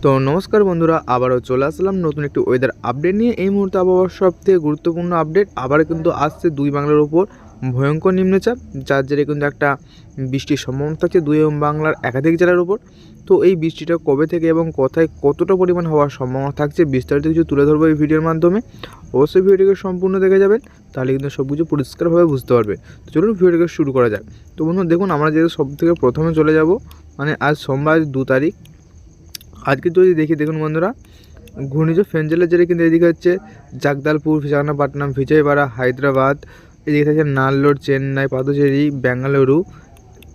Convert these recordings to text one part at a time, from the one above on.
তো নমস্কার বন্ধুরা, আবারও চলে আসলাম নতুন একটি ওয়েদার আপডেট নিয়ে। এই মুহূর্তে আবহাওয়ার সবথেকে গুরুত্বপূর্ণ আপডেট আবার কিন্তু আসছে দুই বাংলার উপর ভয়ঙ্কর নিম্নচাপ, যার জেরে কিন্তু একটা বৃষ্টির সম্ভাবনা থাকছে দুই বাংলার একাধিক জেলার উপর। তো এই বৃষ্টিটা কবে থেকে এবং কোথায় কতটা পরিমাণ হওয়ার সম্ভাবনা থাকছে বিস্তারিত কিছু তুলে ধরবো এই ভিডিওর মাধ্যমে। অবশ্যই ভিডিওটিকে সম্পূর্ণ দেখে যাবেন, তাহলে কিন্তু সব কিছু পরিষ্কারভাবে বুঝতে পারবে। তো চলুন ভিডিওটিকে শুরু করা যাক। তো বন্ধুরা দেখুন, আমরা যেহেতু সব থেকে প্রথমে চলে যাব মানে আজ সোমবার 2 তারিখ। আজকে যদি দেখুন বন্ধুরা, ঘূর্ণিঝড় ফেঞ্জেলের জেরে কিন্তু এদিকে হচ্ছে জাগদালপুর, বিশাখাপট্টনম, বিজয়বাড়া, হায়দ্রাবাদ, এদিকে থাকছে নাল্লোর, চেন্নাই, পাদুচেরি, বেঙ্গালুরু,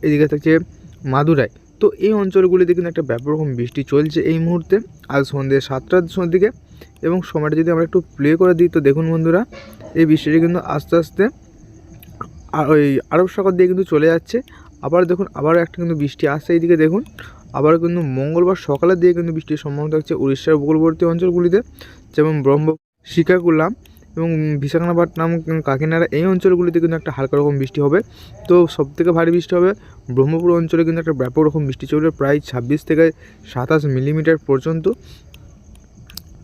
এদিকে থাকছে মাদুরাই। তো এই অঞ্চলগুলিতে কিন্তু একটা ব্যাপক রকম বৃষ্টি চলছে এই মুহূর্তে আজ সন্ধ্যে 7টার দিকে। এবং সময়টা যদি আমরা একটু প্লে করে দিই, তো দেখুন বন্ধুরা, এই বৃষ্টিটি কিন্তু আস্তে আস্তে ওই আরব সাগর দিয়ে কিন্তু চলে যাচ্ছে। আবার দেখুন, আবারও একটা কিন্তু বৃষ্টি আসছে এইদিকে দেখুন। আবারও কিন্তু মঙ্গলবার সকালের দিকে কিন্তু বৃষ্টির সম্ভাবনা থাকছে উড়িষ্যার উপকূলবর্তী অঞ্চলগুলিতে, যেমন শ্রীকাকুলাম এবং বিশাখাপট্টনম, কাকিনাড়া, এই অঞ্চলগুলিতে কিন্তু একটা হালকা রকম বৃষ্টি হবে। তো সবথেকে ভারী বৃষ্টি হবে ব্রহ্মপুর অঞ্চলে, কিন্তু একটা ব্যাপক রকম বৃষ্টি চলবে প্রায় 26 থেকে 27 মিলিমিটার পর্যন্ত।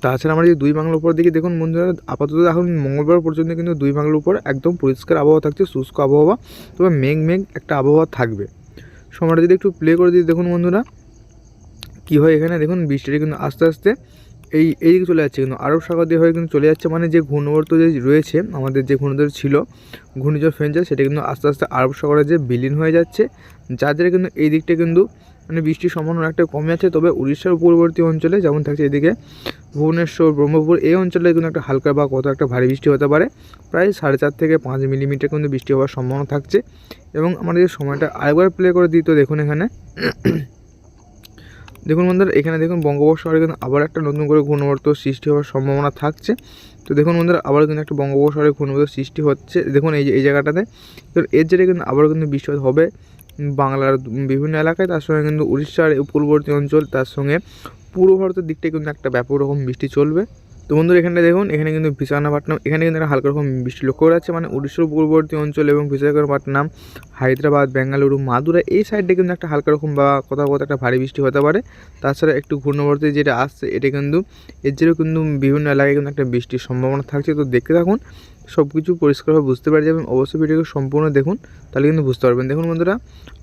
তাছাড়া আমরা যদি দুই বাংলার উপর দিকে দেখুন বন্ধুরা, আপাতত এখন মঙ্গলবার পর্যন্ত কিন্তু দুই বাংলার উপর একদম পরিষ্কার আবহাওয়া থাকছে, শুষ্ক আবহাওয়া, তবে মেঘ একটা আবহাওয়া থাকবে। সময়টা যদি একটু প্লে করে দিই, দেখুন বন্ধুরা কী হয়। এখানে দেখুন বৃষ্টিটা কিন্তু আস্তে আস্তে এইদিকে চলে যাচ্ছে, কিন্তু আরব সাগর দিয়ে হয়ে কিন্তু চলে যাচ্ছে, মানে যে ঘূর্ণাবর্ত যে রয়েছে আমাদের, যে ঘূর্ণিঝড় ছিল ঘূর্ণিঝড় ফেঞ্জেল, সেটা কিন্তু আস্তে আস্তে আরব সাগরে যে বিলীন হয়ে যাচ্ছে, যার জন্য কিন্তু এই দিকটা কিন্তু মানে বৃষ্টির সম্ভাবনা একটা কমে আছে। তবে উড়িষ্যার উপকূলবর্তী অঞ্চলে যেমন থাকছে এদিকে ভুবনেশ্বর, ব্রহ্মপুর, এই অঞ্চলে কিন্তু একটা হালকা বা কত একটা ভারী বৃষ্টি হতে পারে, প্রায় 4.5 থেকে 5 মিলিমিটার কিন্তু বৃষ্টি হওয়ার সম্ভাবনা থাকছে। এবং আমাদের যে সময়টা আরেকবার প্লে করে দিই, তো দেখুন এখানে দেখুন বন্ধুরা, এখানে দেখুন বঙ্গোপসাগরে কিন্তু আবার একটা নতুন করে ঘূর্ণাবর্ত সৃষ্টি হওয়ার সম্ভাবনা থাকছে। তো দেখুন বন্ধুরা, আবার কিন্তু একটা বঙ্গোপসাগরে ঘূর্ণাবর্ত সৃষ্টি হচ্ছে, দেখুন এই জায়গাটাতে। তো এর জেরে কিন্তু আবারও কিন্তু বৃষ্টিপাত হবে বাংলার বিভিন্ন এলাকায়, তার সঙ্গে কিন্তু উড়িষ্যার উপকূলবর্তী অঞ্চল, তার সঙ্গে পূর্ব ভারতের দিকটায় কিন্তু একটা ব্যাপক রকম বৃষ্টি চলবে। তো বন্ধুরা এখানে দেখুন, এখানে কিন্তু বিশাখাপট্টনম, এখানে কিন্তু একটা হালকা রকম বৃষ্টি লক্ষ্য করা যাচ্ছে, মানে উড়িষ্যার উপকূলবর্তী অঞ্চল এবং বিশাখাপট্টনম, হায়দ্রাবাদ, বেঙ্গালুরু, মাদুরাই, এই সাইডে কিন্তু একটা হালকা রকম বা কোথাও একটা ভারী বৃষ্টি হতে পারে। তাছাড়া একটু ঘূর্ণাবর্তী যেটা আসছে, এটা কিন্তু এর জেরেও কিন্তু বিভিন্ন এলাকায় কিন্তু একটা বৃষ্টির সম্ভাবনা থাকছে। তো দেখতে থাকুন, সব কিছু পরিষ্কারভাবে বুঝতে পারা যাবেন। অবশ্যই ভিডিওকে সম্পূর্ণ দেখুন, তাহলে কিন্তু বুঝতে পারবেন। দেখুন বন্ধুরা,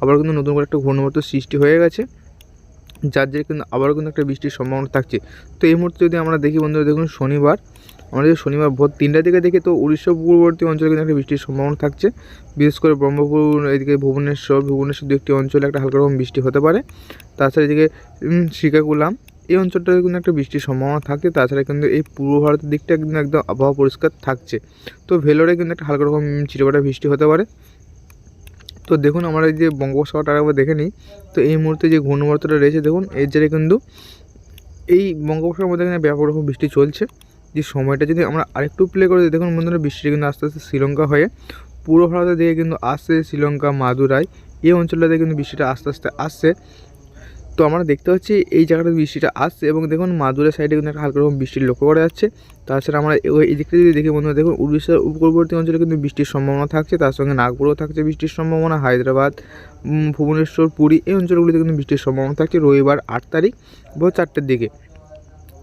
আবার কিন্তু নতুন করে একটা ঘূর্ণাবর্ত সৃষ্টি হয়ে গেছে, যার জেরে কিন্তু আবারও কিন্তু একটা বৃষ্টির সম্ভাবনা থাকছে। তো এই মুহূর্তে যদি আমরা দেখি বন্ধুরা, দেখুন শনিবার, আমরা যদি শনিবার ভোর 3টার দিকে দেখি, তো উড়িষ্যা উপকূলবর্তী অঞ্চলে কিন্তু একটা বৃষ্টির সম্ভাবনা থাকছে, বিশেষ করে ব্রহ্মপুর, এদিকে ভুবনেশ্বর দু একটি অঞ্চলে একটা হালকা রকম বৃষ্টি হতে পারে। তাছাড়া এদিকে শ্রীকাকুলাম, এই অঞ্চলটাতে কিন্তু একটা বৃষ্টির সম্ভাবনা থাকছে। তাছাড়া কিন্তু এই পূর্ব ভারতের দিকটা কিন্তু একদম আবহাওয়া পরিষ্কার থাকছে। তো ভেলোরে কিন্তু একটা হালকা রকম চিরবাটা বৃষ্টি হতে পারে। তো দেখুন, আমরা এই যে বঙ্গোপসাগরটা একবার দেখে নিই। তো এই মুহূর্তে যে ঘূর্ণাবর্তটা রয়েছে, দেখুন এর জেরে কিন্তু এই বঙ্গোপসাগরের মধ্যে কিন্তু ব্যাপক রকম বৃষ্টি চলছে। যে সময়টা যদি আমরা আরেকটু প্লে করে দিই, দেখুন বন্ধুরা, বৃষ্টিটা কিন্তু আস্তে আস্তে শ্রীলঙ্কা হয়ে পূর্ব ভারতের দিকে কিন্তু আসছে, শ্রীলঙ্কা, মাদুরাই, এই অঞ্চলটাতে কিন্তু বৃষ্টিটা আস্তে আস্তে আসছে। তো আমরা দেখতে পাচ্ছি এই জায়গাটাতে বৃষ্টিটা আসছে, এবং দেখুন মাদুরাই সাইডে কিন্তু একটা হালকা রকম বৃষ্টির লক্ষ্য করা যাচ্ছে। তাছাড়া আমরা এই দিকটা যদি দেখি বন্ধুরা, দেখুন উড়িষ্যার উপকূলবর্তী অঞ্চলে কিন্তু বৃষ্টির সম্ভাবনা থাকছে, তার সঙ্গে নাগপুরেও থাকছে বৃষ্টির সম্ভাবনা, হায়দ্রাবাদ, ভুবনেশ্বর, পুরী, এই অঞ্চলগুলিতে কিন্তু বৃষ্টির সম্ভাবনা থাকছে রবিবার 8 তারিখ ভোর 4টের দিকে।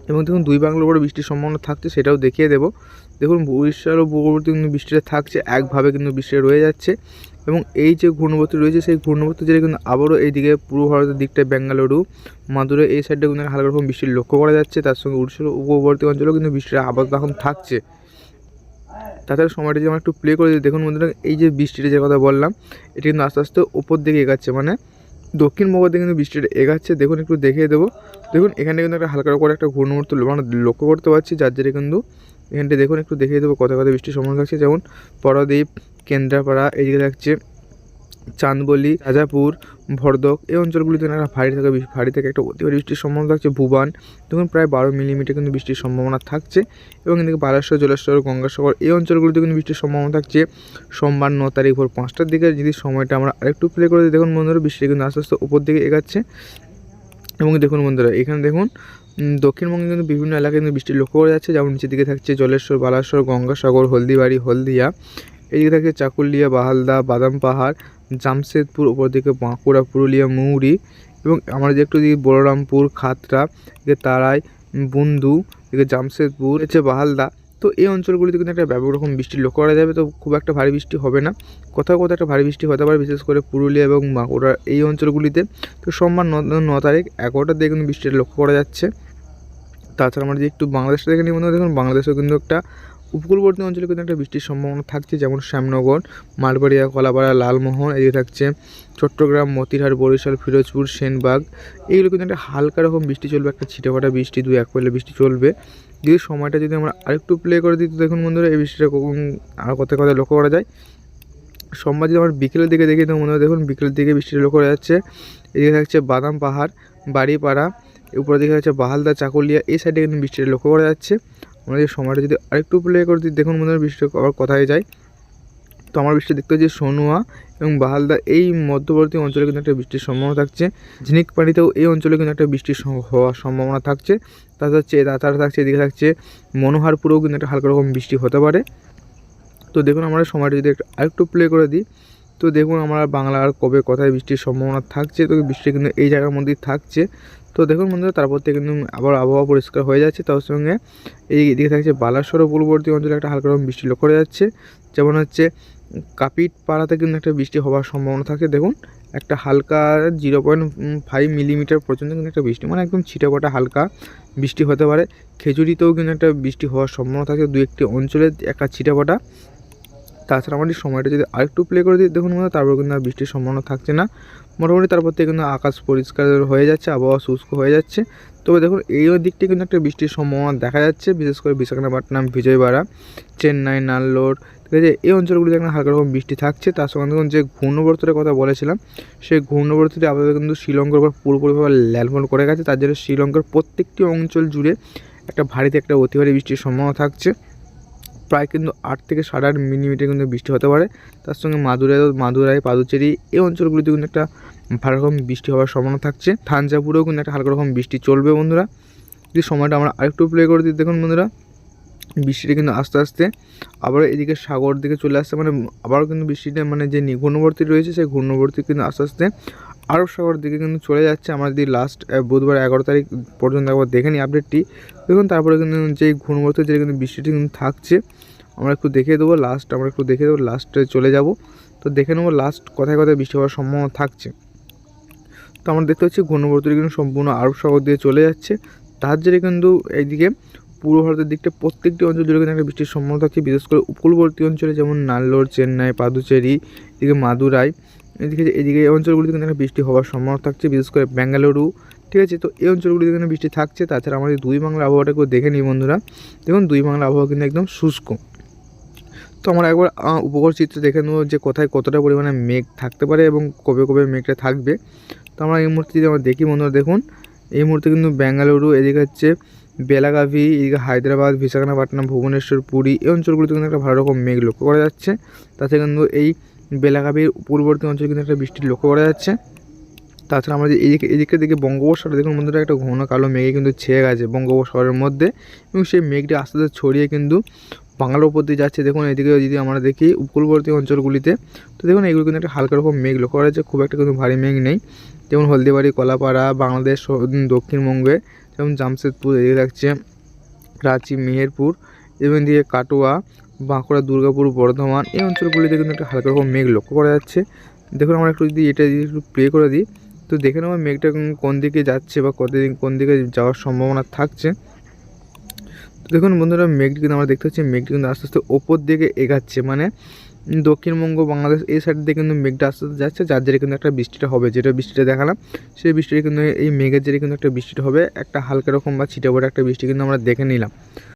এবং দেখুন দুই বাংলার উপরে বৃষ্টির সম্ভাবনা থাকছে, সেটাও দেখিয়ে দেবো। দেখুন উড়িষ্যার উপকূলবর্তী কিন্তু বৃষ্টিটা থাকছে, একভাবে কিন্তু বৃষ্টিটা রয়ে যাচ্ছে। এবং এই যে ঘূর্ণাবর্ত রয়েছে, সেই ঘূর্ণাবর্ত জেরে কিন্তু আবারও এইদিকে পূর্ব ভারতের দিকটায় বেঙ্গালুরু, মাদুরাই, এই সাইডে কিন্তু হালকা রকম বৃষ্টির লক্ষ্য করা যাচ্ছে। তার সঙ্গে উড়িষ্যার উপকূলবর্তী অঞ্চলেও কিন্তু বৃষ্টিটা আপাতত এখন থাকছে। তাছাড়া সময়টা যদি আমরা একটু প্লে করে দিই, দেখুন বন্ধুরা, এই যে বৃষ্টিটা যে কথা বললাম, এটা কিন্তু আস্তে আস্তে উপর দিকে এগাচ্ছে, মানে দক্ষিণবঙ্গ দিকে কিন্তু বৃষ্টিটা এগাচ্ছে। দেখুন একটু দেখিয়ে দেবো। দেখুন এখানে কিন্তু একটা হালকা করে একটা ঘূর্ণাবর্ত আমরা লক্ষ্য করতে পারছি, যার জেরে কিন্তু এখানটা দেখুন একটু দেখিয়ে দেবো কোথায় কোথায় বৃষ্টির সম্ভাবনা থাকছে। যেমন পরাদ্বীপ, কেন্দ্রাপাড়া, এদিকে থাকছে চাঁদবলি, রাজাপুর, ভরদক, এই অঞ্চলগুলিতে একটা ভারী থেকে একটা অতি ভারী বৃষ্টির সম্ভাবনা থাকছে। ভুবান, দেখুন প্রায় 12 মিলিমিটার কিন্তু বৃষ্টির সম্ভাবনা থাকছে। এবং এদিকে বালেশ্বর, জলেশ্বর, গঙ্গাসাগর, এই অঞ্চলগুলিতে কিন্তু বৃষ্টির সম্ভাবনা থাকছে সোমবার 9 তারিখ ভোর 5টার দিকে। যদি সময়টা আমরা আরেকটু প্লে করে দিই, দেখুন বন্ধুরা, বৃষ্টি কিন্তু আস্তে আস্তে উপর দিকে এগাচ্ছে। এবং দেখুন বন্ধুরা, এখানে দেখুন দক্ষিণবঙ্গে কিন্তু বিভিন্ন এলাকায় কিন্তু বৃষ্টি লক্ষ্য করা যাচ্ছে, যেমন নিচের দিকে থাকছে জলেশ্বর, বালাসর, গঙ্গাসাগর, হলদিবাড়ি, হলদিয়া, এদিকে থাকছে চাকুলিয়া, বাহালদা, বাদাম পাহাড়, জামশেদপুর, উপর দিকে বাঁকুড়া, পুরুলিয়া, মৌরি, এবং আমরা যে একটু দিকে বলরামপুর, খাতড়া, এদিকে তারাই, বুন্দু, এদিকে জামশেদপুর, হচ্ছে বাহালদা, তো এই অঞ্চলগুলিতে কিন্তু একটা ব্যাপক রকম বৃষ্টি লক্ষ্য করা যাবে। তো খুব একটা ভারী বৃষ্টি হবে না, কোথাও কোথাও একটা ভারী বৃষ্টি হতে পারে, বিশেষ করে পুরুলিয়া এবং বাঁকুড়া এই অঞ্চলগুলিতে। তো সোমবার 9 তারিখ 11টার দিকে কিন্তু বৃষ্টিটা লক্ষ্য করা যাচ্ছে। তাছাড়া আমরা যদি একটু বাংলাদেশটা দেখে নিই বন্ধুরা, দেখুন বাংলাদেশেও কিন্তু একটা উপকূলবর্তী অঞ্চলে কিন্তু একটা বৃষ্টির সম্ভাবনা থাকছে, যেমন শ্যামনগর, মারবাড়িয়া, কলাপাড়া, লালমোহন, এদিকে থাকছে চট্টগ্রাম, মতিরহাট, বরিশাল, ফিরোজপুর, সেনবাগ, এইগুলো কিন্তু একটা হালকা রকম বৃষ্টি চলবে, একটা ছিটেফাটা বৃষ্টি, 2-1 পয়লা বৃষ্টি চলবে। যদি সময়টা যদি আমরা আরেকটু প্লে করে দিই, তো দেখুন বন্ধুরা এই বৃষ্টিটা আর কোথায় কোথায় লক্ষ্য করা যায়। সোমবার যদি আমরা বিকেলের দিকে দেখি, তো বন্ধুরা দেখুন বিকেলের দিকে বৃষ্টিটা লক্ষ্য করা যাচ্ছে। এদিকে থাকছে বাদাম পাহাড়, বাড়িপাড়া, উপরের দিকে হচ্ছে বাহালদা, চাকুলিয়া, এই সাইডে কিন্তু বৃষ্টিটা লক্ষ্য করা যাচ্ছে। আমরা যে সময়টা যদি আরেকটু প্লে করে দিই, দেখুন বন্ধুরা বৃষ্টি আবার কোথায় যায়। তো আমার বৃষ্টি দেখতে হচ্ছে সোনুয়া এবং বাহালদা এই মধ্যবর্তী অঞ্চলে কিন্তু একটা বৃষ্টির সম্ভাবনা থাকছে। ঝিনিকপাড়িতেও এই অঞ্চলে কিন্তু একটা বৃষ্টির হওয়ার সম্ভাবনা থাকছে। তাছাড়া থাকছে এদিকে থাকছে মনোহারপুরেও কিন্তু একটা হালকা রকম বৃষ্টি হতে পারে। তো দেখুন আমরা সময়টা যদি আরেকটু প্লে করে দিই, তো দেখুন আমরা বাংলার কবে কোথায় বৃষ্টির সম্ভাবনা থাকছে। তো বৃষ্টি কিন্তু এই জায়গার মধ্যেই থাকছে। তো দেখুন বন্ধুরা তারপর থেকে কিন্তু আবার আবহাওয়া পরিষ্কার হয়ে যাচ্ছে। তার সঙ্গে এই দিকে থাকছে বালাসোর পূর্ববর্তী অঞ্চলে একটা হালকা রকম বৃষ্টি লক্ষ্য করা যাচ্ছে, যেমন হচ্ছে কাপিট পাড়াতে কিন্তু একটা বৃষ্টি হওয়ার সম্ভাবনা থাকে। দেখুন একটা হালকা 0.5 মিলিমিটার পর্যন্ত কিন্তু একটা বৃষ্টি, মানে একদম ছিটেফোঁটা হালকা বৃষ্টি হতে পারে। খেজুরিতেও কিন্তু একটা বৃষ্টি হওয়ার সম্ভাবনা থাকে, 2-1টি অঞ্চলে একটা ছিটেফোঁটা। তাছাড়া আমাদের সময়টা যদি আরেকটু প্লে করে দিই, দেখুন তারপর কিন্তু আর বৃষ্টির সম্ভাবনা থাকছে না মোটামুটি। তারপর থেকে কিন্তু আকাশ পরিষ্কার হয়ে যাচ্ছে, আবহাওয়া শুষ্ক হয়ে যাচ্ছে। তবে দেখুন এই দিকটি কিন্তু একটা বৃষ্টির সম্ভাবনা দেখা যাচ্ছে, বিশেষ করে বিশাখাপত্তনম, বিজয়বাড়া, চেন্নাই, নাল্লোর, ঠিক আছে, এই অঞ্চলগুলিতে একটা হালকা রকম বৃষ্টি থাকছে। তার সঙ্গে দেখুন যে ঘূর্ণবর্তের কথা বলেছিলাম, সেই ঘূর্ণবর্তটি আপাতত কিন্তু শ্রীলঙ্কার উপর পুরোপুরিভাবে ল্যান্ডফল করে গেছে। তার জন্য শ্রীলঙ্কার প্রত্যেকটি অঞ্চল জুড়ে একটা ভারী থেকে একটা অতি ভারী বৃষ্টির সম্ভাবনা থাকছে। প্রায় কিন্তু 8 থেকে 8.5 মিলিমিটার কিন্তু বৃষ্টি হতে পারে। তার সঙ্গে মাদুরাই, পাদুচেরি এই অঞ্চলগুলিতে কিন্তু একটা ভালো রকম বৃষ্টি হওয়ার সম্ভাবনা থাকছে। থাঞ্জাভুরেও কিন্তু একটা হালকা রকম বৃষ্টি চলবে বন্ধুরা। যদি সময়টা আমরা আরেকটু প্লে করে দিই, দেখুন বন্ধুরা বৃষ্টিটা কিন্তু আস্তে আস্তে আবার এদিকে সাগর দিকে চলে আসছে, মানে আবারও কিন্তু বৃষ্টিটা মানে যে ঘূর্ণবর্তী রয়েছে সেই ঘূর্ণবর্তী কিন্তু আস্তে আস্তে আরব সাগর দিকে কিন্তু চলে যাচ্ছে। আমরা যদি লাস্ট বুধবার 11 তারিখ পর্যন্ত একবার দেখে নিই আপডেটটি, দেখুন তারপরে কিন্তু যেই ঘূর্ণবর্তী যে কিন্তু বৃষ্টিটি কিন্তু থাকছে, আমরা একটু দেখে দেবো লাস্টে চলে যাব। তো দেখে নেবো লাস্ট কোথায় কোথায় বৃষ্টি হওয়ার সম্ভাবনা থাকছে। তো আমরা দেখতে পাচ্ছি ঘূর্ণবর্তীটি কিন্তু সম্পূর্ণ আরব সাগর দিয়ে চলে যাচ্ছে। তার জেরে কিন্তু এইদিকে পূর্ব ভারতের দিকটা প্রত্যেকটি অঞ্চল জুড়ে কিন্তু একটা বৃষ্টির সম্ভাবনা থাকছে, বিশেষ করে উপকূলবর্তী অঞ্চলে যেমন নাল্লোর, চেন্নাই, পাদুচেরি, এদিকে মাদুরাই, এদিকে এই অঞ্চলগুলিতে কিন্তু একটা বৃষ্টি হওয়ার সম্ভাবনা থাকছে, বিশেষ করে বেঙ্গালুরু, ঠিক আছে। তো এই অঞ্চলগুলিতে কিন্তু বৃষ্টি থাকছে। তাছাড়া আমাদের দুই বাংলা আবহাওয়াটাকেও দেখে নিই বন্ধুরা, দেখুন দুই বাংলা আবহাওয়া কিন্তু একদম শুষ্ক। তো আমরা একবার উপগ্রহ চিত্র দেখে নেব যে কোথায় কতটা পরিমাণে মেঘ থাকতে পারে এবং কবে কবে মেঘটা থাকবে। তো আমরা এই মুহূর্তে যদি আমরা দেখি বন্ধুরা, দেখুন এই মুহূর্তে কিন্তু বেঙ্গালুরু, এদিকে হচ্ছে বেলাগাভি, এদিকে হায়দ্রাবাদ, বিশাখাপত্তনম, ভুবনেশ্বর, পুরী এই অঞ্চলগুলিতে কিন্তু একটা ভালো রকম মেঘ লক্ষ্য করা যাচ্ছে। তাতে কিন্তু এই বেলাগাভির পূর্ববর্তী অঞ্চলে কিন্তু একটা বৃষ্টি লক্ষ্য করা যাচ্ছে। তাছাড়া আমরা যে এদিকে দিকে বঙ্গোপসাগরে দেখুন বন্ধুরা একটা ঘন কালো মেঘে কিন্তু ছেয়ে গেছে বঙ্গোপসাগরের মধ্যে, এবং সেই মেঘটি আস্তে আস্তে ছড়িয়ে কিন্তু বাংলার উপর দিয়ে যাচ্ছে। দেখুন এদিকে যদি আমরা দেখি উপকূলবর্তী অঞ্চলগুলিতে, তো দেখুন এগুলো কিন্তু একটা হালকা রকম মেঘ লক্ষ্য করা যাচ্ছে, খুব একটা কিন্তু ভারী মেঘ নেই। যেমন হলদিবাড়ি, কলাপাড়া, বাংলাদেশ দক্ষিণবঙ্গে যেমন জামশেদপুর, এদিকে থাকছে রাঁচি, মেহেরপুর, এবং এদিকে কাটোয়া, বাঁকুড়া, দুর্গাপুর, বর্ধমান এই অঞ্চলগুলিতে কিন্তু একটা হালকা রকম মেঘ লক্ষ্য করা যাচ্ছে। দেখুন আমরা একটু যদি এটা যদি একটু প্লে করে দিই, তো দেখে নেব মেঘটা কোন দিকে যাচ্ছে বা কোন দিকে যাওয়ার সম্ভাবনা থাকছে। তো দেখুন বন্ধুরা মেঘটি কিন্তু আমরা দেখতে পাচ্ছি মেঘটি কিন্তু আস্তে আস্তে ওপর দিকে এগাচ্ছে, মানে দক্ষিণবঙ্গ, বাংলাদেশ এই সাইড দিয়ে কিন্তু মেঘটা আস্তে আস্তে যাচ্ছে, যার জেরে কিন্তু একটা বৃষ্টিটা হবে, যেটা বৃষ্টিটা দেখালাম সেই বৃষ্টিটা কিন্তু এই মেঘের জেরে কিন্তু একটা বৃষ্টিটা হবে, একটা হালকা রকম বা ছিটেফোঁটা একটা বৃষ্টি কিন্তু আমরা দেখে নিলাম।